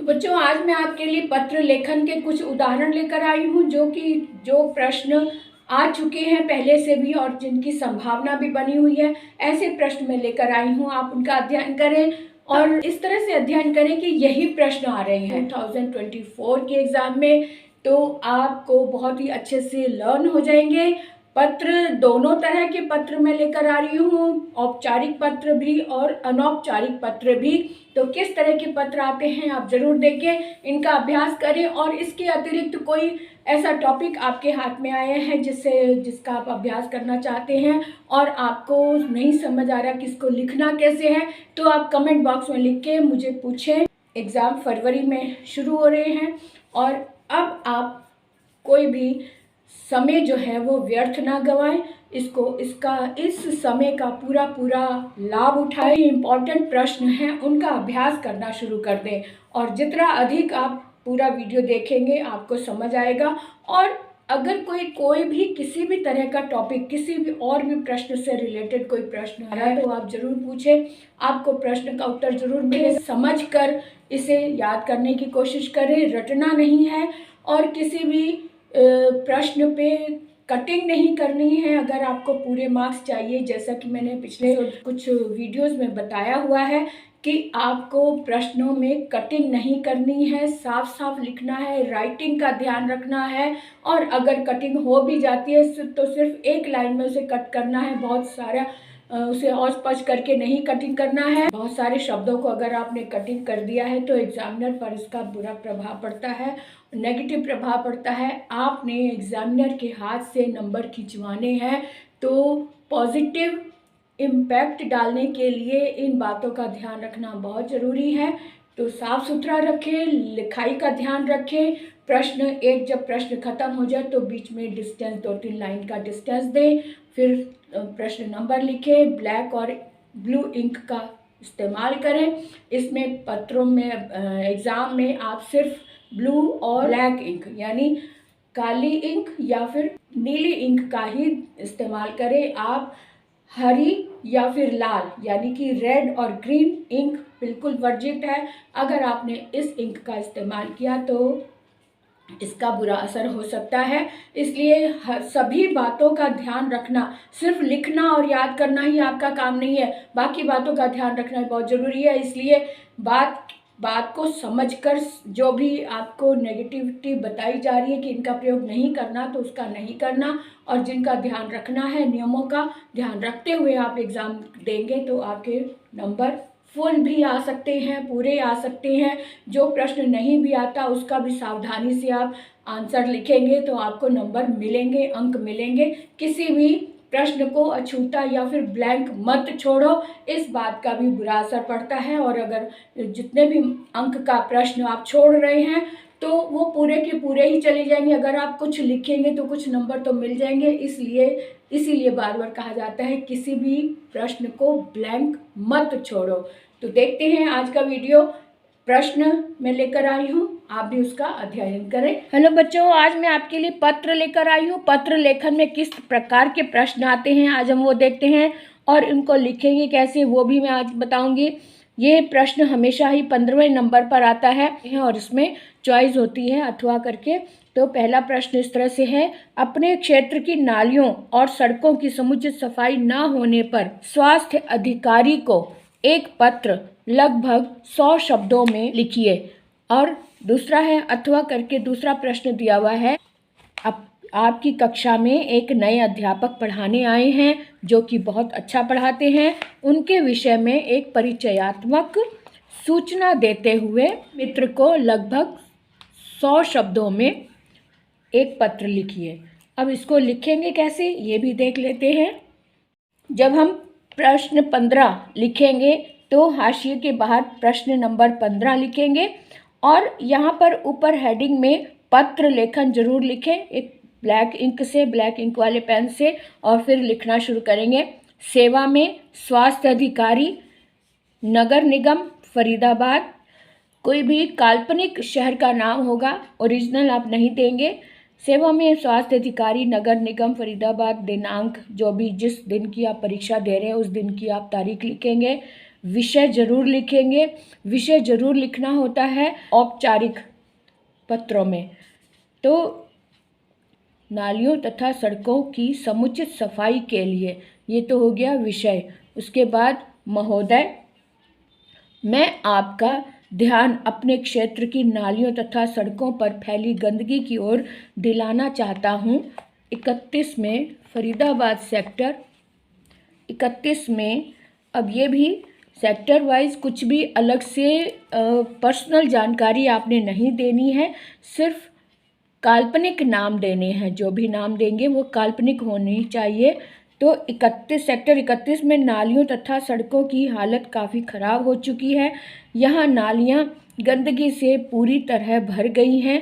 तो बच्चों, आज मैं आपके लिए पत्र लेखन के कुछ उदाहरण लेकर आई हूँ जो प्रश्न आ चुके हैं पहले से भी और जिनकी संभावना भी बनी हुई है। ऐसे प्रश्न मैं लेकर आई हूँ, आप उनका अध्ययन करें और इस तरह से अध्ययन करें कि यही प्रश्न आ रहे हैं 2024 के एग्ज़ाम में, तो आपको बहुत ही अच्छे से लर्न हो जाएंगे। पत्र दोनों तरह के पत्र मैं लेकर आ रही हूँ, औपचारिक पत्र भी और अनौपचारिक पत्र भी। तो किस तरह के पत्र आते हैं आप ज़रूर देखें, इनका अभ्यास करें। और इसके अतिरिक्त कोई ऐसा टॉपिक आपके हाथ में आया है जिसका आप अभ्यास करना चाहते हैं और आपको नहीं समझ आ रहा कि इसको लिखना कैसे है, तो आप कमेंट बॉक्स में लिख के मुझे पूछें। एग्ज़ाम फरवरी में शुरू हो रहे हैं और अब आप कोई भी समय जो है वो व्यर्थ ना गवाएं। इस समय का पूरा लाभ उठाएं। इम्पॉर्टेंट प्रश्न हैं उनका अभ्यास करना शुरू कर दें और जितना अधिक आप पूरा वीडियो देखेंगे आपको समझ आएगा। और अगर कोई भी किसी भी तरह का टॉपिक, किसी भी और भी प्रश्न से रिलेटेड कोई प्रश्न आ रहा है तो आप ज़रूर पूछें, आपको प्रश्न का उत्तर ज़रूर मिले। समझ कर इसे याद करने की कोशिश करें, रटना नहीं है और किसी भी प्रश्न पे कटिंग नहीं करनी है। अगर आपको पूरे मार्क्स चाहिए, जैसा कि मैंने पिछले कुछ वीडियोस में बताया हुआ है कि आपको प्रश्नों में कटिंग नहीं करनी है, साफ साफ लिखना है, राइटिंग का ध्यान रखना है। और अगर कटिंग हो भी जाती है तो सिर्फ एक लाइन में उसे कट करना है, बहुत सारा उसे औच पच करके नहीं कटिंग करना है। बहुत सारे शब्दों को अगर आपने कटिंग कर दिया है तो एग्जामिनर पर इसका बुरा प्रभाव पड़ता है, नेगेटिव प्रभाव पड़ता है। आपने एग्जामिनर के हाथ से नंबर खिंचवाने हैं तो पॉजिटिव इम्पैक्ट डालने के लिए इन बातों का ध्यान रखना बहुत ज़रूरी है। तो साफ़ सुथरा रखें, लिखाई का ध्यान रखें। जब प्रश्न ख़त्म हो जाए तो बीच में डिस्टेंस 2-3 लाइन का डिस्टेंस दें, फिर प्रश्न नंबर लिखें। ब्लैक और ब्लू इंक का इस्तेमाल करें। इसमें पत्रों में एग्ज़ाम में आप सिर्फ ब्लू और ब्लैक इंक यानी काली इंक या फिर नीली इंक का ही इस्तेमाल करें। आप हरी या फिर लाल यानी कि रेड और ग्रीन इंक बिल्कुल वर्जित है। अगर आपने इस इंक का इस्तेमाल किया तो इसका बुरा असर हो सकता है। इसलिए सभी बातों का ध्यान रखना, सिर्फ लिखना और याद करना ही आपका काम नहीं है, बाकी बातों का ध्यान रखना बहुत ज़रूरी है। इसलिए बात को समझकर जो भी आपको नेगेटिविटी बताई जा रही है कि इनका प्रयोग नहीं करना, तो उसका नहीं करना। और जिनका ध्यान रखना है, नियमों का ध्यान रखते हुए आप एग्ज़ाम देंगे तो आपके नंबर फुल भी आ सकते हैं, पूरे आ सकते हैं। जो प्रश्न नहीं भी आता उसका भी सावधानी से आप आंसर लिखेंगे तो आपको नंबर मिलेंगे, अंक मिलेंगे। किसी भी प्रश्न को अछूता या फिर ब्लैंक मत छोड़ो, इस बात का भी बुरा असर पड़ता है। और अगर जितने भी अंक का प्रश्न आप छोड़ रहे हैं तो वो पूरे के पूरे ही चले जाएंगे। अगर आप कुछ लिखेंगे तो कुछ नंबर तो मिल जाएंगे। इसीलिए बार बार कहा जाता है किसी भी प्रश्न को ब्लैंक मत छोड़ो। तो देखते हैं आज का वीडियो। प्रश्न मैं लेकर आई हूँ, आप भी उसका अध्ययन करें। हेलो बच्चों, आज मैं आपके लिए पत्र लेकर आई हूँ। पत्र लेखन में किस प्रकार के प्रश्न आते हैं आज हम वो देखते हैं और इनको लिखेंगे कैसे वो भी मैं आज बताऊंगी। ये प्रश्न हमेशा ही 15वें नंबर पर आता है और इसमें चॉइस होती है अथवा करके। तो पहला प्रश्न इस तरह से है, अपने क्षेत्र की नालियों और सड़कों की समुचित सफाई न होने पर स्वास्थ्य अधिकारी को एक पत्र लगभग 100 शब्दों में लिखिए। और दूसरा है अथवा करके दूसरा प्रश्न दिया हुआ है, आपकी कक्षा में एक नए अध्यापक पढ़ाने आए हैं जो कि बहुत अच्छा पढ़ाते हैं। उनके विषय में एक परिचयात्मक सूचना देते हुए मित्र को लगभग 100 शब्दों में एक पत्र लिखिए। अब इसको लिखेंगे कैसे ये भी देख लेते हैं। जब हम प्रश्न 15 लिखेंगे तो हाशिए के बाहर प्रश्न नंबर 15 लिखेंगे और यहाँ पर ऊपर हेडिंग में पत्र लेखन जरूर लिखें, एक ब्लैक इंक वाले पेन से, और फिर लिखना शुरू करेंगे। सेवा में स्वास्थ्य अधिकारी, नगर निगम फरीदाबाद। कोई भी काल्पनिक शहर का नाम होगा, ओरिजिनल आप नहीं देंगे। सेवा में स्वास्थ्य अधिकारी, नगर निगम फरीदाबाद। दिनांक जो भी जिस दिन की आप परीक्षा दे रहे हैं उस दिन की आप तारीख लिखेंगे। विषय जरूर लिखेंगे। विषय जरूर लिखना होता है औपचारिक पत्रों में। तो नालियों तथा सड़कों की समुचित सफाई के लिए, ये तो हो गया विषय। उसके बाद महोदय, मैं आपका ध्यान अपने क्षेत्र की नालियों तथा सड़कों पर फैली गंदगी की ओर दिलाना चाहता हूँ। 31 में फरीदाबाद सेक्टर 31 में, अब ये भी सेक्टर वाइज कुछ भी अलग से पर्सनल जानकारी आपने नहीं देनी है, सिर्फ काल्पनिक नाम देने हैं। जो भी नाम देंगे वो काल्पनिक होने चाहिए। तो 31 सेक्टर 31 में नालियों तथा सड़कों की हालत काफ़ी ख़राब हो चुकी है। यहाँ नालियाँ गंदगी से पूरी तरह भर गई हैं।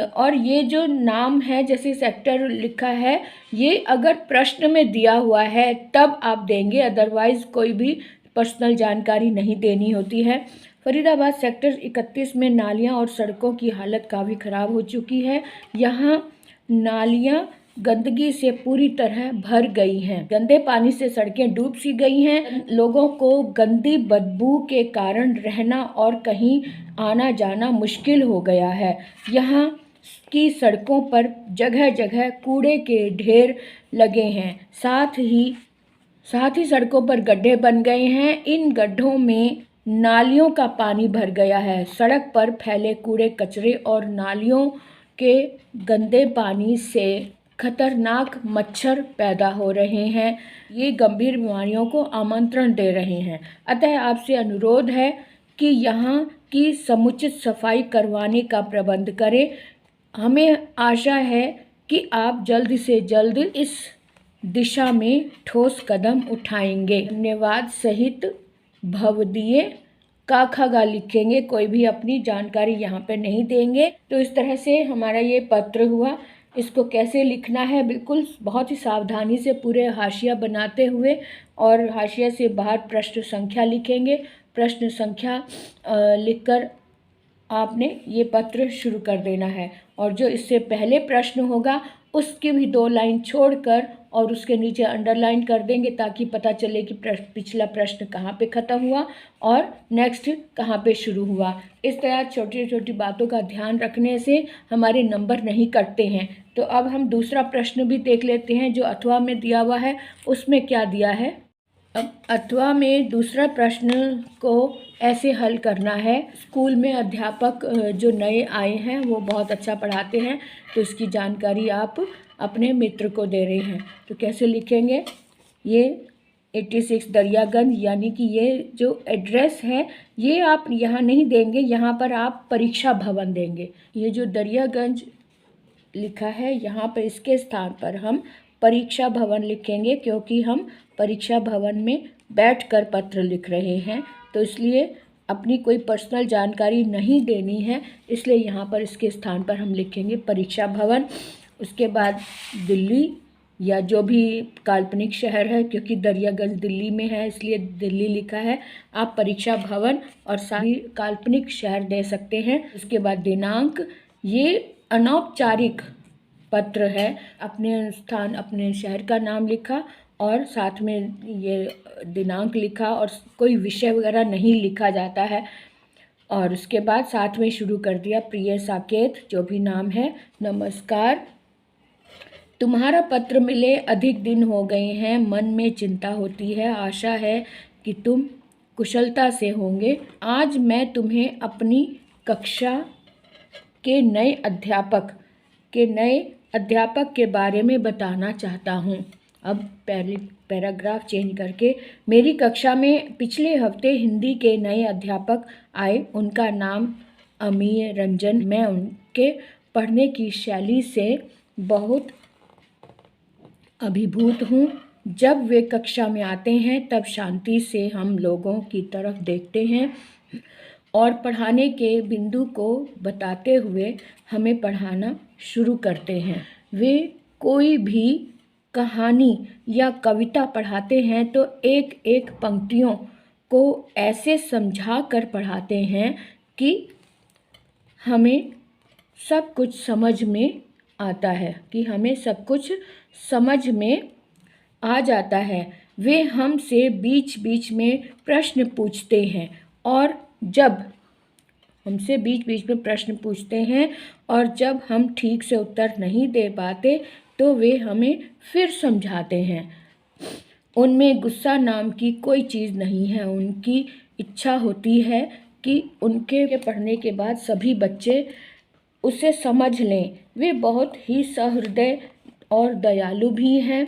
और ये जो नाम है, जैसे सेक्टर लिखा है, ये अगर प्रश्न में दिया हुआ है तब आप देंगे, अदरवाइज़ कोई भी पर्सनल जानकारी नहीं देनी होती है। फरीदाबाद सेक्टर 31 में नालियाँ और सड़कों की हालत काफ़ी ख़राब हो चुकी है। यहाँ नालियाँ गंदगी से पूरी तरह भर गई हैं। गंदे पानी से सड़कें डूब सी गई हैं। लोगों को गंदी बदबू के कारण रहना और कहीं आना जाना मुश्किल हो गया है। यहाँ की सड़कों पर जगह जगह कूड़े के ढेर लगे हैं। साथ ही सड़कों पर गड्ढे बन गए हैं। इन गड्ढों में नालियों का पानी भर गया है। सड़क पर फैले कूड़े कचरे और नालियों के गंदे पानी से खतरनाक मच्छर पैदा हो रहे हैं। ये गंभीर बीमारियों को आमंत्रण दे रहे हैं। अतः आपसे अनुरोध है कि यहाँ की समुचित सफाई करवाने का प्रबंध करें। हमें आशा है कि आप जल्द से जल्द इस दिशा में ठोस कदम उठाएंगे। धन्यवाद सहित भवदीय का खगा लिखेंगे। कोई भी अपनी जानकारी यहाँ पे नहीं देंगे। तो इस तरह से हमारा ये पत्र हुआ। इसको कैसे लिखना है, बिल्कुल बहुत ही सावधानी से पूरे हाशिया बनाते हुए, और हाशिया से बाहर प्रश्न संख्या लिखेंगे। प्रश्न संख्या लिखकर आपने ये पत्र शुरू कर देना है। और जो इससे पहले प्रश्न होगा उसकी भी 2 लाइन छोड़कर और उसके नीचे अंडरलाइन कर देंगे, ताकि पता चले कि पिछला प्रश्न कहाँ पे ख़त्म हुआ और नेक्स्ट कहाँ पे शुरू हुआ। इस तरह छोटी छोटी बातों का ध्यान रखने से हमारे नंबर नहीं कटते हैं। तो अब हम दूसरा प्रश्न भी देख लेते हैं जो अथवा में दिया हुआ है। उसमें क्या दिया है? अब अथवा में दूसरा प्रश्न को ऐसे हल करना है। स्कूल में अध्यापक जो नए आए हैं वो बहुत अच्छा पढ़ाते हैं, तो इसकी जानकारी आप अपने मित्र को दे रहे हैं। तो कैसे लिखेंगे? ये 86 दरियागंज, यानी कि ये जो एड्रेस है ये आप यहाँ नहीं देंगे, यहाँ पर आप परीक्षा भवन देंगे। ये जो दरियागंज लिखा है यहाँ पर, इसके स्थान पर हम परीक्षा भवन लिखेंगे, क्योंकि हम परीक्षा भवन में बैठकर पत्र लिख रहे हैं। तो इसलिए अपनी कोई पर्सनल जानकारी नहीं देनी है, इसलिए यहाँ पर इसके स्थान पर हम लिखेंगे परीक्षा भवन। उसके बाद दिल्ली, या जो भी काल्पनिक शहर है, क्योंकि दरियागंज दिल्ली में है इसलिए दिल्ली लिखा है। आप परीक्षा भवन और सारी काल्पनिक शहर दे सकते हैं। उसके बाद दिनांक, ये अनौपचारिक पत्र है। अपने स्थान, अपने शहर का नाम लिखा और साथ में ये दिनांक लिखा, और कोई विषय वगैरह नहीं लिखा जाता है। और उसके बाद साथ में शुरू कर दिया, प्रिय साकेत, जो भी नाम है, नमस्कार, तुम्हारा पत्र मिले अधिक दिन हो गए हैं। मन में चिंता होती है। आशा है कि तुम कुशलता से होंगे। आज मैं तुम्हें अपनी कक्षा के नए अध्यापक के बारे में बताना चाहता हूँ। अब पहले पैराग्राफ चेंज करके, मेरी कक्षा में पिछले हफ्ते हिंदी के नए अध्यापक आए। उनका नाम अमीय रंजन। मैं उनके पढ़ने की शैली से बहुत अभिभूत हूँ। जब वे कक्षा में आते हैं तब शांति से हम लोगों की तरफ देखते हैं और पढ़ाने के बिंदु को बताते हुए हमें पढ़ाना शुरू करते हैं। वे कोई भी कहानी या कविता पढ़ाते हैं तो एक एक पंक्तियों को ऐसे समझा कर पढ़ाते हैं कि हमें सब कुछ समझ में आता आ जाता है। वे हमसे बीच बीच में प्रश्न पूछते हैं और जब हमसे बीच बीच में प्रश्न पूछते हैं और जब हम ठीक से उत्तर नहीं दे पाते तो वे हमें फिर समझाते हैं। उनमें गुस्सा नाम की कोई चीज़ नहीं है। उनकी इच्छा होती है कि उनके पढ़ने के बाद सभी बच्चे उसे समझ लें। वे बहुत ही सहृदय और दयालु भी हैं।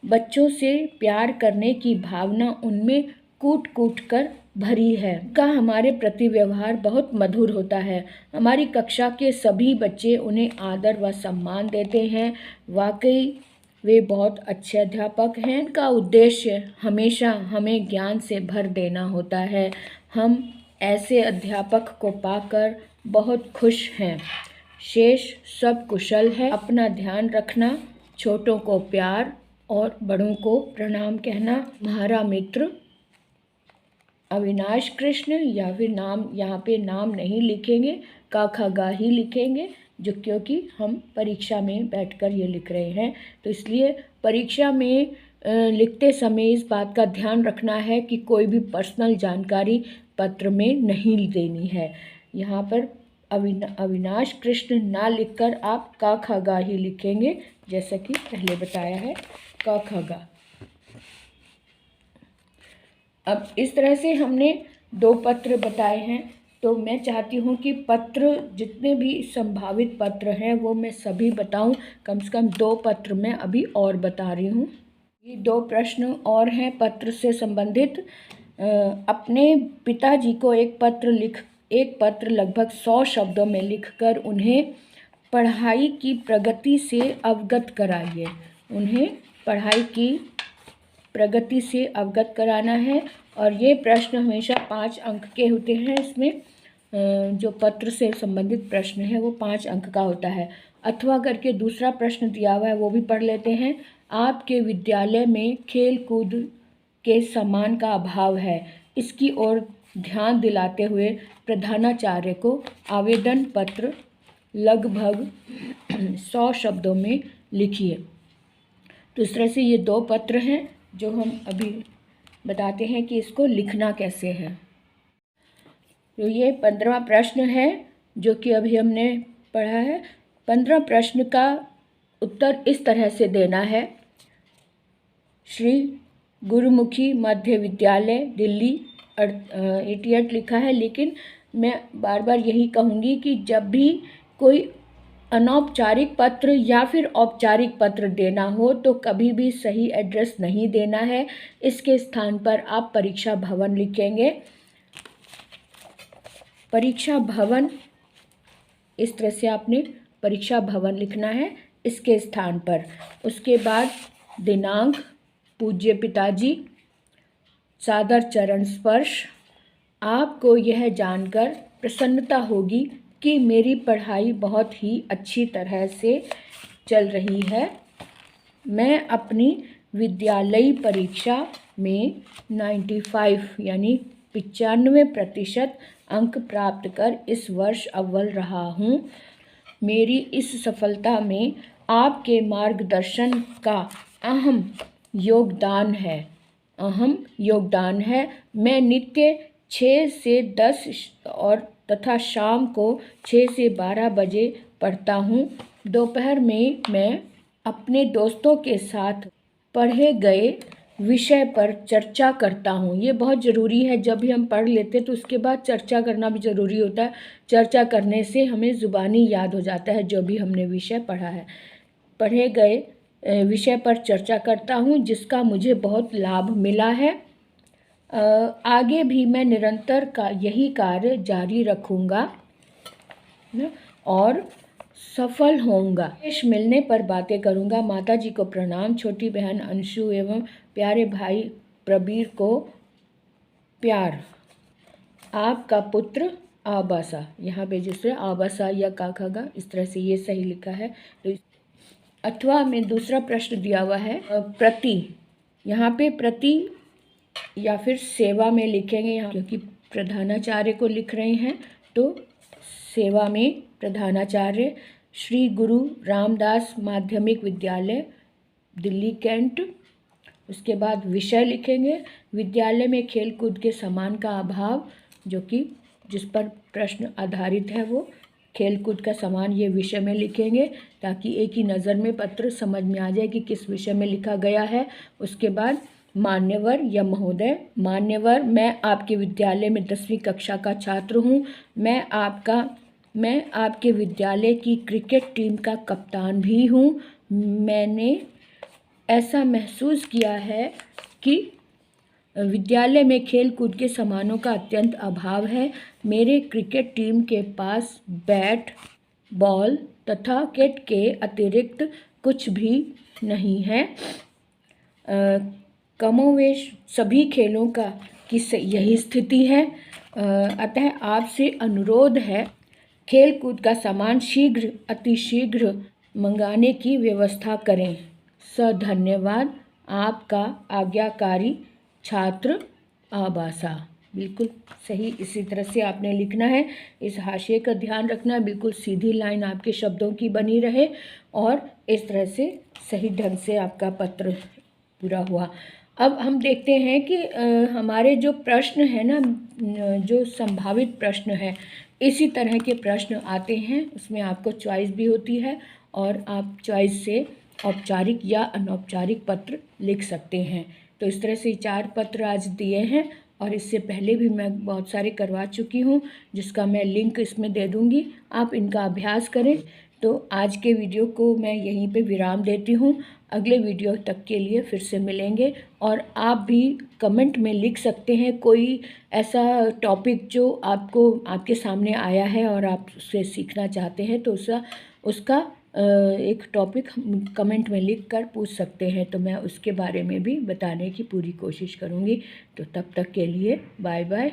बच्चों से प्यार करने की भावना उनमें कूट कूट कर भरी है। का हमारे प्रति व्यवहार बहुत मधुर होता है। हमारी कक्षा के सभी बच्चे उन्हें आदर व सम्मान देते हैं। वाकई वे बहुत अच्छे अध्यापक हैं। इनका उद्देश्य हमेशा हमें ज्ञान से भर देना होता है। हम ऐसे अध्यापक को पाकर बहुत खुश हैं। शेष सब कुशल है। अपना ध्यान रखना, छोटों को प्यार और बड़ों को प्रणाम कहना। हमारा मित्र अविनाश कृष्ण, या फिर नाम यहाँ पे नाम नहीं लिखेंगे, का खा गा ही लिखेंगे, जो क्योंकि हम परीक्षा में बैठकर ये लिख रहे हैं तो इसलिए परीक्षा में लिखते समय इस बात का ध्यान रखना है कि कोई भी पर्सनल जानकारी पत्र में नहीं देनी है। यहाँ पर अविनाश कृष्ण ना लिखकर आप का खा गा ही लिखेंगे, जैसा कि पहले बताया है, का खा गा। अब इस तरह से हमने 2 पत्र बताए हैं, तो मैं चाहती हूँ कि पत्र जितने भी संभावित पत्र हैं वो मैं सभी बताऊँ। कम से कम 2 पत्र मैं अभी और बता रही हूँ। ये 2 प्रश्न और हैं पत्र से संबंधित। अपने पिताजी को एक पत्र लगभग 100 शब्दों में लिखकर उन्हें पढ़ाई की प्रगति से अवगत कराइए। उन्हें पढ़ाई की प्रगति से अवगत कराना है और ये प्रश्न हमेशा 5 अंक के होते हैं। इसमें जो पत्र से संबंधित प्रश्न है वो 5 अंक का होता है। अथवा करके दूसरा प्रश्न दिया हुआ है, वो भी पढ़ लेते हैं। आपके विद्यालय में खेल कूद के सामान का अभाव है, इसकी ओर ध्यान दिलाते हुए प्रधानाचार्य को आवेदन पत्र लगभग 100 शब्दों में लिखिए। तो इस तरह से ये 2 पत्र हैं जो हम अभी बताते हैं कि इसको लिखना कैसे है। तो ये 15वां प्रश्न है जो कि अभी हमने पढ़ा है। 15 प्रश्न का उत्तर इस तरह से देना है। श्री गुरुमुखी मध्य विद्यालय दिल्ली 88 लिखा है, लेकिन मैं बार बार यही कहूँगी कि जब भी कोई अनौपचारिक पत्र या फिर औपचारिक पत्र देना हो तो कभी भी सही एड्रेस नहीं देना है। इसके स्थान पर आप परीक्षा भवन लिखेंगे। परीक्षा भवन, इस तरह से आपने परीक्षा भवन लिखना है इसके स्थान पर। उसके बाद दिनांक, पूज्य पिताजी, सादर चरण स्पर्श। आपको यह जानकर प्रसन्नता होगी कि मेरी पढ़ाई बहुत ही अच्छी तरह से चल रही है। मैं अपनी विद्यालयी परीक्षा में 95 यानी 95% अंक प्राप्त कर इस वर्ष अव्वल रहा हूँ। मेरी इस सफलता में आपके मार्गदर्शन का अहम योगदान है। मैं नित्य 6 से 10 और तथा शाम को 6 से 12 बजे पढ़ता हूँ। दोपहर में मैं अपने दोस्तों के साथ पढ़े गए विषय पर चर्चा करता हूँ। ये बहुत ज़रूरी है, जब भी हम पढ़ लेते हैं तो उसके बाद चर्चा करना भी ज़रूरी होता है। चर्चा करने से हमें ज़ुबानी याद हो जाता है जो भी हमने विषय पढ़ा है। पढ़े गए विषय पर चर्चा करता हूँ जिसका मुझे बहुत लाभ मिला है। आगे भी मैं निरंतर यही कार्य जारी रखूँगा और सफल होऊंगा। पेश मिलने पर बातें करूँगा। माता जी को प्रणाम। छोटी बहन अंशु एवं प्यारे भाई प्रबीर को प्यार। आपका पुत्र आबासा। यहाँ पे जिससे आबासा या काखागा, इस तरह से ये सही लिखा है। तो अथवा में दूसरा प्रश्न दिया हुआ है प्रति। यहाँ पे प्रति या फिर सेवा में लिखेंगे यहाँ, क्योंकि प्रधानाचार्य को लिख रहे हैं तो सेवा में प्रधानाचार्य। श्री गुरु रामदास माध्यमिक विद्यालय दिल्ली कैंट। उसके बाद विषय लिखेंगे, विद्यालय में खेल कूद के सामान का अभाव, जो कि जिस पर प्रश्न आधारित है वो खेल कूद का सामान, ये विषय में लिखेंगे ताकि एक ही नज़र में पत्र समझ में आ जाए कि किस विषय में लिखा गया है। उसके बाद मान्यवर या महोदय, मान्यवर, मैं आपके विद्यालय में 10वीं कक्षा का छात्र हूँ। मैं आपके विद्यालय की क्रिकेट टीम का कप्तान भी हूँ। मैंने ऐसा महसूस किया है कि विद्यालय में खेल कूद के सामानों का अत्यंत अभाव है। मेरे क्रिकेट टीम के पास बैट, बॉल तथा किट के अतिरिक्त कुछ भी नहीं है। कमोवेश सभी खेलों की यही स्थिति है। अतः आपसे अनुरोध है, खेल कूद का सामान अतिशीघ्र मंगाने की व्यवस्था करें। धन्यवाद, आपका आज्ञाकारी छात्र आबासा। बिल्कुल सही इसी तरह से आपने लिखना है। इस हाशिए का ध्यान रखना है, बिल्कुल सीधी लाइन आपके शब्दों की बनी रहे और इस तरह से सही ढंग से आपका पत्र पूरा हुआ। अब हम देखते हैं कि हमारे जो प्रश्न है ना, जो संभावित प्रश्न है, इसी तरह के प्रश्न आते हैं। उसमें आपको चॉइस भी होती है और आप चॉइस से औपचारिक या अनौपचारिक पत्र लिख सकते हैं। तो इस तरह से 4 पत्र आज दिए हैं और इससे पहले भी मैं बहुत सारे करवा चुकी हूँ, जिसका मैं लिंक इसमें दे दूँगी। आप इनका अभ्यास करें। तो आज के वीडियो को मैं यहीं पे विराम देती हूँ। अगले वीडियो तक के लिए फिर से मिलेंगे और आप भी कमेंट में लिख सकते हैं कोई ऐसा टॉपिक जो आपके सामने आया है और आप उससे सीखना चाहते हैं, तो उसका एक टॉपिक कमेंट में लिख कर पूछ सकते हैं। तो मैं उसके बारे में भी बताने की पूरी कोशिश करूँगी। तो तब तक के लिए बाय बाय।